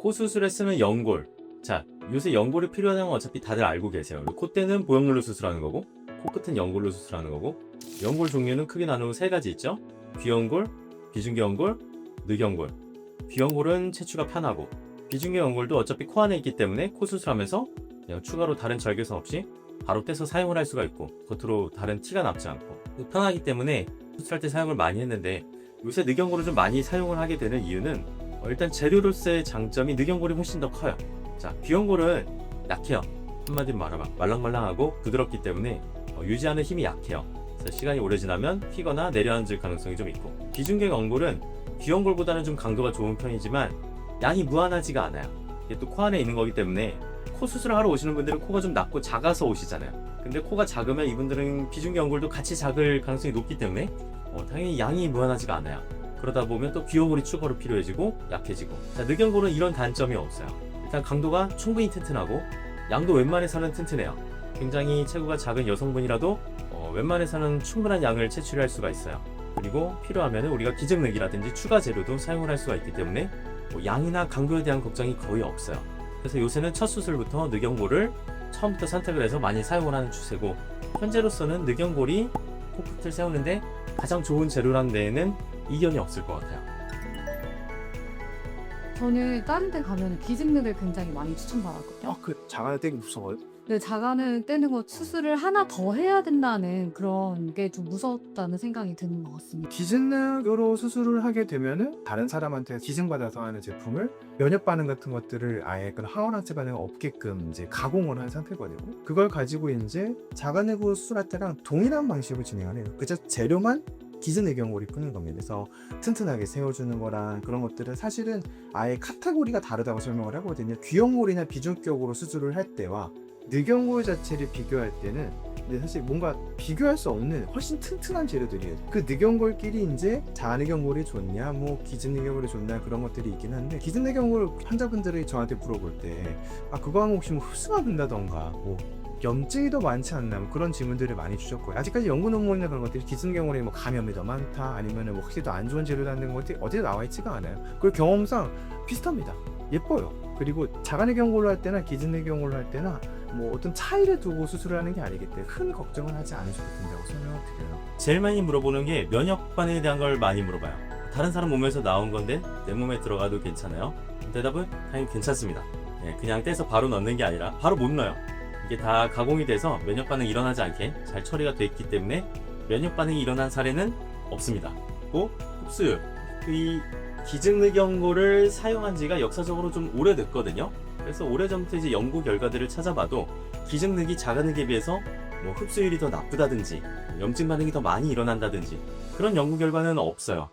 코 수술에 쓰는 연골. 자, 요새 연골이 필요하다는 건 어차피 다들 알고 계세요. 콧대는 보형물로 수술하는 거고, 코끝은 연골로 수술하는 거고, 연골 종류는 크게 나누고 세 가지 있죠. 귀연골, 비중귀연골, 늑연골. 귀연골은 채취가 편하고, 비중귀연골도 어차피 코 안에 있기 때문에 코 수술하면서 그냥 추가로 다른 절개선 없이 바로 떼서 사용을 할 수가 있고, 겉으로 다른 티가 남지 않고 편하기 때문에 수술할 때 사용을 많이 했는데, 요새 늑연골을 좀 많이 사용을 하게 되는 이유는 일단 재료로서의 장점이 늑연골이 훨씬 더 커요. 자, 귀연골은 약해요. 한마디로 말하면 말랑말랑하고 부드럽기 때문에 유지하는 힘이 약해요. 그래서 시간이 오래 지나면 휘거나 내려앉을 가능성이 좀 있고, 비중계 연골은 귀연골보다는 좀 강도가 좋은 편이지만 양이 무한하지가 않아요. 이게 또 코 안에 있는 거기 때문에 코 수술을 하러 오시는 분들은 코가 좀 낮고 작아서 오시잖아요. 근데 코가 작으면 이분들은 비중계 연골도 같이 작을 가능성이 높기 때문에 당연히 양이 무한하지가 않아요. 그러다 보면 또 귀연골이 추가로 필요해지고 약해지고. 자, 늑연골은 이런 단점이 없어요. 일단 강도가 충분히 튼튼하고 양도 웬만해서는 튼튼해요. 굉장히 체구가 작은 여성분이라도 웬만해서는 충분한 양을 채취할 수가 있어요. 그리고 필요하면 우리가 기증늑이라든지 추가 재료도 사용을 할 수가 있기 때문에 양이나 강도에 대한 걱정이 거의 없어요. 그래서 요새는 첫 수술부터 늑연골을 처음부터 선택을 해서 많이 사용을 하는 추세고, 현재로서는 늑연골이 코끝을 세우는데 가장 좋은 재료란 데에는 이견이 없을 것 같아요. 저는 다른 데 가면 기증력을 굉장히 많이 추천받았거든요. 그 자간을 떼기 무서워요? 근데 자가는 떼는 거 수술을 하나 더 해야 된다는 그런 게 좀 무섭다는 생각이 드는 것 같습니다. 기증력으로 수술을 하게 되면은 다른 사람한테 기증받아서 하는 제품을 면역 반응 같은 것들을 아예 그런 항원화체 반응 없게끔 이제 가공을 한 상태거든요. 그걸 가지고 이제 자가내부 수술할 때랑 동일한 방식으로 진행을 해요. 그저 재료만 기증내경골이 끄는 겁니다. 그래서 튼튼하게 세워주는 거랑 그런 것들은 사실은 아예 카테고리가 다르다고 설명을 하거든요. 귀연골이나 비중격으로 수술을 할 때와 늑연골 자체를 비교할 때는 근데 사실 뭔가 비교할 수 없는 훨씬 튼튼한 재료들이에요. 그 늑연골끼리 이제 자늑연골이 좋냐, 뭐 기증늑연골이 좋냐 그런 것들이 있긴 한데, 기증늑연골 환자분들이 저한테 물어볼 때 그거 하면 혹시 뭐 흡수가 된다던가 뭐 염증이 더 많지 않나 뭐 그런 질문들을 많이 주셨고요. 아직까지 연구 논문이나 그런 것들이 기증경우에 뭐 감염이 더 많다 아니면 뭐 확실히 더 안 좋은 재료라는 것들이 어디에 나와 있지가 않아요. 그리고 경험상 비슷합니다. 예뻐요. 그리고 자간의 경골로 할 때나 기증의 경골로 할 때나 뭐 어떤 차이를 두고 수술을 하는 게 아니기 때문에 큰 걱정을 하지 않으셔도 된다고 설명을 드려요. 제일 많이 물어보는 게 면역 반응에 대한 걸 많이 물어봐요. 다른 사람 몸에서 나온 건데 내 몸에 들어가도 괜찮아요? 대답은 당연히 괜찮습니다. 그냥 떼서 바로 넣는 게 아니라 바로 못 넣어요. 이게 다 가공이 돼서 면역 반응이 일어나지 않게 잘 처리가 돼 있기 때문에 면역 반응이 일어난 사례는 없습니다. 또 흡수율, 이 기증늑연골을 사용한 지가 역사적으로 좀 오래됐거든요. 그래서 오래전부터 이제 연구 결과들을 찾아봐도 기증늑이 자가늑에 비해서 뭐 흡수율이 더 나쁘다든지 염증 반응이 더 많이 일어난다든지 그런 연구 결과는 없어요.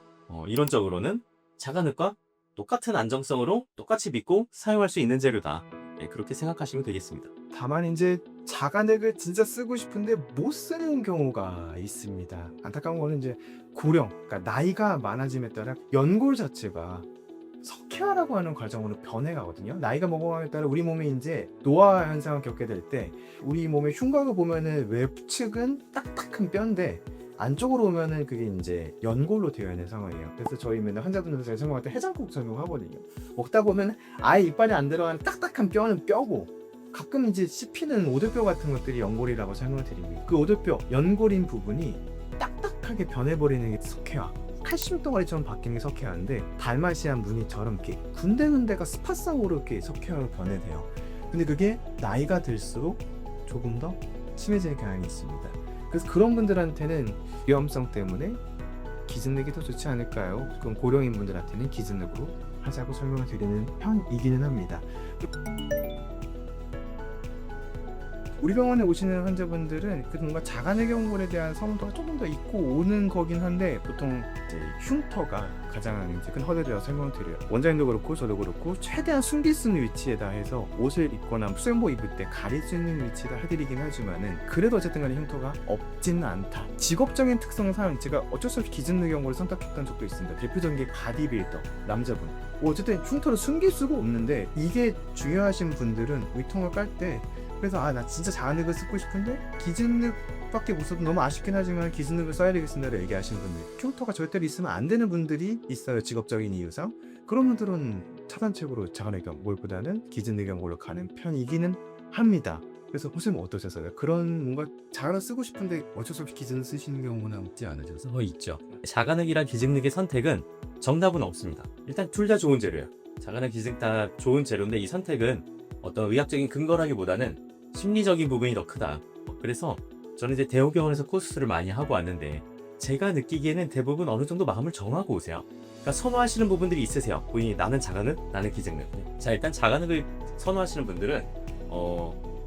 이론적으로는 자가늑과 똑같은 안정성으로 똑같이 믿고 사용할 수 있는 재료다. 그렇게 생각하시면 되겠습니다. 다만 이제 자가넥을 진짜 쓰고 싶은데 못 쓰는 경우가 있습니다. 안타까운 거는 이제 고령, 그러니까 나이가 많아짐에 따라 연골 자체가 석회화라고 하는 과정으로 변해가거든요. 나이가 먹어감에 따라 우리 몸에 이제 노화 현상을 겪게 될 때 우리 몸의 흉곽을 보면은 외측은 딱딱한 뼈인데 안쪽으로 오면은 그게 이제 연골로 되어 있는 상황이에요. 그래서 저희 맨날 환자분들 설명할 때 해장국 설명하거든요. 먹다 보면 아예 이빨이 안 들어가는 딱딱한 뼈는 뼈고 가끔 이제 씹히는 오돌뼈 같은 것들이 연골이라고 설명을 드립니다. 그 오돌뼈, 연골인 부분이 딱딱하게 변해버리는 게 석회화. 칼슘 덩어리처럼 바뀌는 게 석회화인데 달마시안 무늬처럼 이렇게 군데군데가 스파상으로 이렇게 석회화로 변해돼요. 근데 그게 나이가 들수록 조금 더 심해질 경향이 있습니다. 그래서 그런 분들한테는 위험성 때문에 기증늑이 더 좋지 않을까요? 그럼 고령인 분들한테는 기증늑으로 하자고 설명을 드리는 편이기는 합니다. 우리 병원에 오시는 환자분들은 그 뭔가 자가내경골에 대한 선호도가 조금 더 있고 오는 거긴 한데 보통 이제 흉터가 가장 이제 큰 허들이라고 설명을 드려요. 원장님도 그렇고 저도 그렇고 최대한 숨길 수 있는 위치에다 해서 옷을 입거나 수영복 입을 때 가릴 수 있는 위치에다 해드리긴 하지만은 그래도 어쨌든 간에 흉터가 없지는 않다. 직업적인 특성상 제가 어쩔 수 없이 기증늑연골을 선택했던 적도 있습니다. 대표적인 게 바디빌더, 남자분. 어쨌든 흉터를 숨길 수가 없는데 이게 중요하신 분들은 위통을 깔 때 그래서 나 진짜 자가늑을 쓰고 싶은데 기증늑밖에 못 써도 너무 아쉽긴 하지만 기증늑을 써야 되겠습니다라고 얘기하시는 분들, 흉터가 절대로 있으면 안 되는 분들이 있어요. 직업적인 이유상. 그런 분들은 차단책으로 자가내경골보다는 기증내경골로 가는 편이기는 합니다. 그래서 선생님 어떠셨어요? 그런 뭔가 자가를 쓰고 싶은데 어쩔 수 없이 기증을 쓰시는 경우는 없지 않으셨어요? 있죠. 자가늑이랑 기증늑의 선택은 정답은 없습니다. 일단 둘 다 좋은 재료예요. 자가늑, 기증 다 좋은 재료인데 이 선택은 어떤 의학적인 근거라기보다는 심리적인 부분이 더 크다. 그래서 저는 이제 대형병원에서 코수술을 많이 하고 왔는데 제가 느끼기에는 대부분 어느 정도 마음을 정하고 오세요. 그러니까 선호하시는 부분들이 있으세요. 본인이 나는 자가늑, 나는 기증늑. 자, 일단 자가늑을 선호하시는 분들은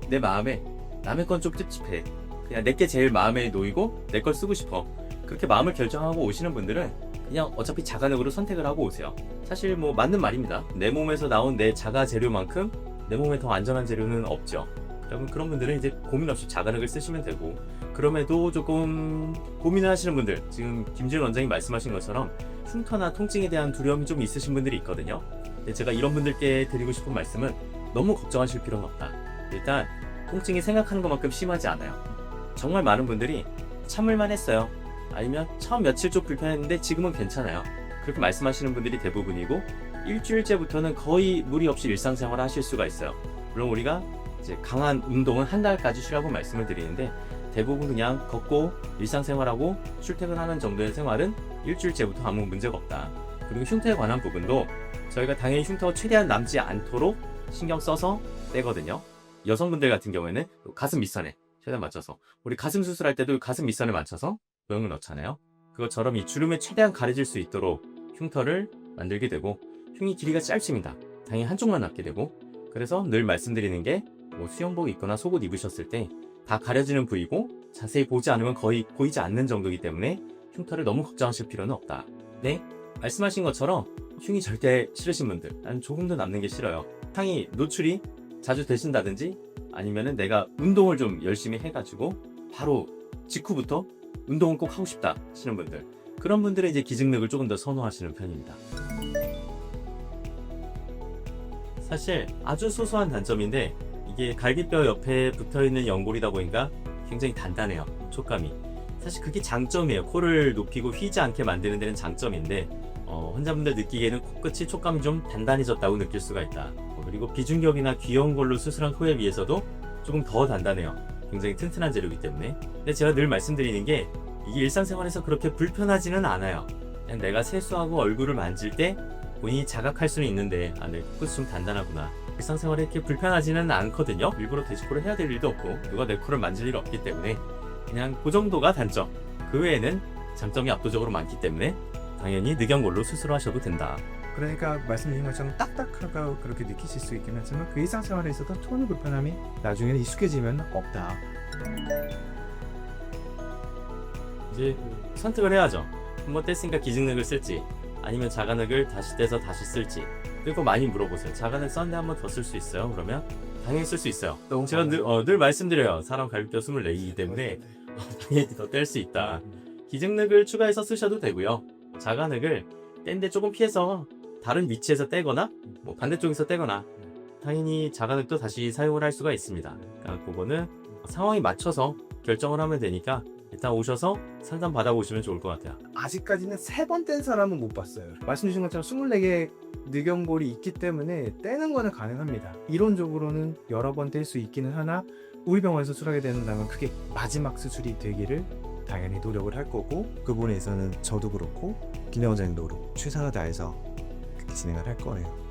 내 마음에 남의 건 좀 찝찝해. 그냥 내게 제일 마음에 놓이고 내 걸 쓰고 싶어. 그렇게 마음을 결정하고 오시는 분들은 그냥 어차피 자가늑으로 선택을 하고 오세요. 사실 뭐 맞는 말입니다. 내 몸에서 나온 내 자가 재료만큼 내 몸에 더 안전한 재료는 없죠. 여러분 그런 분들은 이제 고민 없이 자가늑을 쓰시면 되고, 그럼에도 조금 고민을 하시는 분들, 지금 김지은 원장님 말씀하신 것처럼 흉터나 통증에 대한 두려움이 좀 있으신 분들이 있거든요. 근데 제가 이런 분들께 드리고 싶은 말씀은 너무 걱정하실 필요는 없다. 일단 통증이 생각하는 것만큼 심하지 않아요. 정말 많은 분들이 참을만 했어요. 아니면 처음 며칠 좀 불편했는데 지금은 괜찮아요. 그렇게 말씀하시는 분들이 대부분이고, 일주일째부터는 거의 무리 없이 일상생활을 하실 수가 있어요. 물론 우리가 이제 강한 운동은 한 달까지 쉬라고 말씀을 드리는데, 대부분 그냥 걷고 일상생활하고 출퇴근하는 정도의 생활은 일주일째부터 아무 문제가 없다. 그리고 흉터에 관한 부분도 저희가 당연히 흉터가 최대한 남지 않도록 신경 써서 떼거든요. 여성분들 같은 경우에는 가슴 밑선에 최대한 맞춰서, 우리 가슴 수술할 때도 가슴 밑선에 맞춰서 모형을 넣잖아요. 그것처럼 이 주름에 최대한 가려질 수 있도록 흉터를 만들게 되고, 흉이 길이가 짧습니다. 당연히 한쪽만 남게 되고, 그래서 늘 말씀드리는 게 뭐 수영복 입거나 속옷 입으셨을 때 다 가려지는 부위고 자세히 보지 않으면 거의 보이지 않는 정도이기 때문에 흉터를 너무 걱정하실 필요는 없다. 네, 말씀하신 것처럼 흉이 절대 싫으신 분들, 난 조금도 남는 게 싫어요. 향이 노출이 자주 되신다든지 아니면은 내가 운동을 좀 열심히 해가지고 바로 직후부터 운동을 꼭 하고 싶다 하시는 분들, 그런 분들은 이제 기증늑을 조금 더 선호하시는 편입니다. 사실 아주 소소한 단점인데, 이게 갈비뼈 옆에 붙어있는 연골이다 보니까 굉장히 단단해요. 촉감이. 사실 그게 장점이에요. 코를 높이고 휘지 않게 만드는 데는 장점인데, 환자분들 느끼기에는 코끝이 촉감이 좀 단단해졌다고 느낄 수가 있다. 그리고 비중격이나 귀연골로 수술한 코에 비해서도 조금 더 단단해요. 굉장히 튼튼한 재료이기 때문에. 근데 제가 늘 말씀드리는 게, 이게 일상생활에서 그렇게 불편하지는 않아요. 그냥 내가 세수하고 얼굴을 만질 때 본인이 자각할 수는 있는데, 아, 내 코끝이 좀 단단하구나. 일상생활에 이렇게 불편하지는 않거든요. 일부러 돼지코를 해야 될 일도 없고 누가 내 코를 만질 일 없기 때문에 그냥 그 정도가 단점. 그 외에는 장점이 압도적으로 많기 때문에 당연히 늑연골로 수술하셔도 된다. 그러니까 말씀드린 것처럼 딱딱하고 그렇게 느끼실 수 있긴 하지만 그 일상생활에 있어서 전혀 불편함이 나중에는 익숙해지면 없다. 이제 선택을 해야죠. 한번 뗐으니까 기증늑을 쓸지 아니면 자가늑을 다시 떼서 다시 쓸지. 그리고 많이 물어보세요. 자가늑 썼는데 한 번 더 쓸 수 있어요? 그러면 당연히 쓸 수 있어요. 제가 늘 말씀드려요. 사람 갈비뼈 24이기 때문에 당연히 더 뗄 수 있다. 기증늑을 추가해서 쓰셔도 되고요. 자가늑을 뗀데 조금 피해서 다른 위치에서 떼거나 뭐 반대쪽에서 떼거나 당연히 자가늑도 다시 사용을 할 수가 있습니다. 그러니까 그거는 상황에 맞춰서 결정을 하면 되니까 일단 오셔서 상담 받아보시면 좋을 것 같아요. 아직까지는 3번 뗀 사람은 못 봤어요. 말씀 주신 것처럼 24개 늑연골이 있기 때문에 떼는 거는 가능합니다. 이론적으로는 여러 번 뗄 수 있기는 하나, 우리 병원에서 수술하게 된다면 그게 마지막 수술이 되기를 당연히 노력을 할 거고, 그 부분에서는 저도 그렇고 김혜 원장님도 그렇고 최선을 다해서 그렇게 진행을 할 거예요.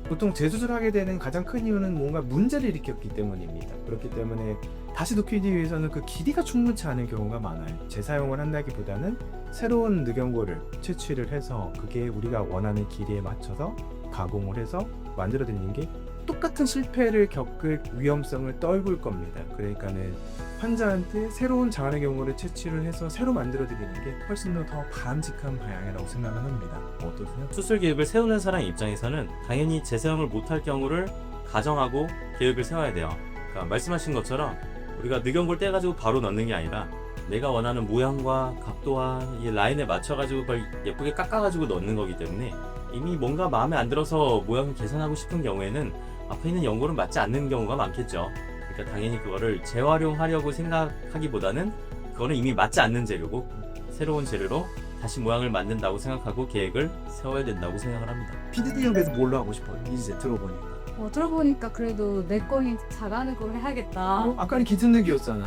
보통 재수술하게 되는 가장 큰 이유는 뭔가 문제를 일으켰기 때문입니다. 그렇기 때문에 다시 놓기 위해서는 그 길이가 충분치 않은 경우가 많아요. 재사용을 한다기보다는 새로운 늑연골을 채취를 해서 그게 우리가 원하는 길이에 맞춰서 가공을 해서 만들어드리는 게 똑같은 실패를 겪을 위험성을 떨굴 겁니다. 그러니까는 환자한테 새로운 자가내경골을 채취를 해서 새로 만들어드리는 게 훨씬 더 바람직한 방향이라고 생각을 합니다. 어떠세요? 수술 계획을 세우는 사람 입장에서는 당연히 재사용을 못할 경우를 가정하고 계획을 세워야 돼요. 그러니까 말씀하신 것처럼 우리가 늑연골 떼가지고 바로 넣는 게 아니라 내가 원하는 모양과 각도와 이 라인에 맞춰가지고 그걸 예쁘게 깎아가지고 넣는 거기 때문에 이미 뭔가 마음에 안 들어서 모양을 개선하고 싶은 경우에는 앞에 있는 연골은 맞지 않는 경우가 많겠죠. 그러니까 당연히 그거를 재활용하려고 생각하기보다는 그거는 이미 맞지 않는 재료고 새로운 재료로 다시 모양을 만든다고 생각하고 계획을 세워야 된다고 생각을 합니다. PD님께서 뭘로 하고 싶어요? 이제 들어보니까. 들어보니까 그래도 내 거인 자간을 해야겠다. 아까는 기준력이었잖아.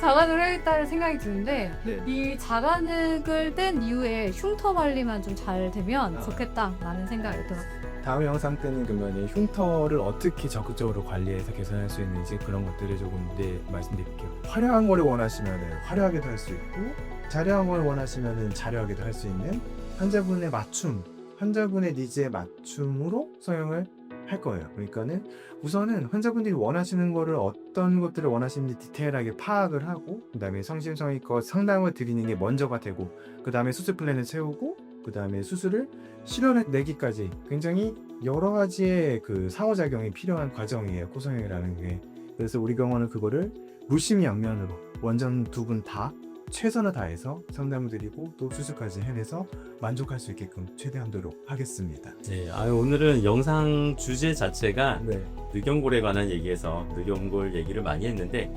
자간을 해야겠다는 생각이 드는데 네. 이 자간을 뗀 이후에 흉터 관리만 좀 잘 되면 좋겠다라는 생각이 들었어요. 다음 영상 때는 그러면 흉터를 어떻게 적극적으로 관리해서 개선할 수 있는지 그런 것들을 조금 말씀드릴게요. 화려한 거를 원하시면 화려하게도 할 수 있고 자려한 걸 원하시면 자려하게도 할 수 있는 환자분의 맞춤, 환자분의 니즈에 맞춤으로 성형을 할 거예요. 그러니까는 우선은 환자분들이 원하시는 거를 어떤 것들을 원하시는지 디테일하게 파악을 하고 그 다음에 성심성의껏 상담을 드리는 게 먼저가 되고 그 다음에 수술 플랜을 세우고 그 다음에 수술을 실현해내기까지 굉장히 여러 가지의 그 상호작용이 필요한 과정이에요. 코성형이라는 게. 그래서 우리 병원은 그거를 무심양면으로 원전 두 분 다 최선을 다해서 상담을 드리고 또 수술까지 해내서 만족할 수 있게끔 최대한 노력하겠습니다. 네, 오늘은 영상 주제 자체가 네. 늑연골에 관한 얘기에서 늑연골 얘기를 많이 했는데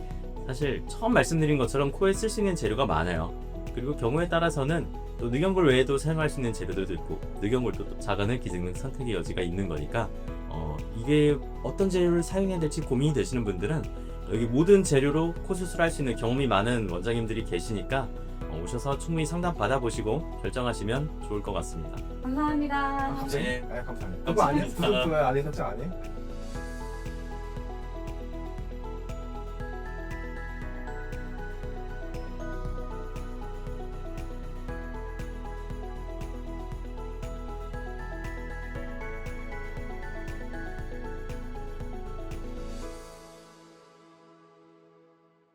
사실 처음 말씀드린 것처럼 코에 쓸 수 있는 재료가 많아요. 그리고 경우에 따라서는 또 늑연골 외에도 사용할 수 있는 재료들도 있고 늑연골도 또 자간을 기증 선택의 여지가 있는 거니까 이게 어떤 재료를 사용해야 될지 고민이 되시는 분들은 여기 모든 재료로 코 수술할 수 있는 경험이 많은 원장님들이 계시니까 오셔서 충분히 상담 받아보시고 결정하시면 좋을 것 같습니다. 감사합니다. 네. 감사합니다. 그거 안 해? 구독, 좋아요, 알림 설정 안 해?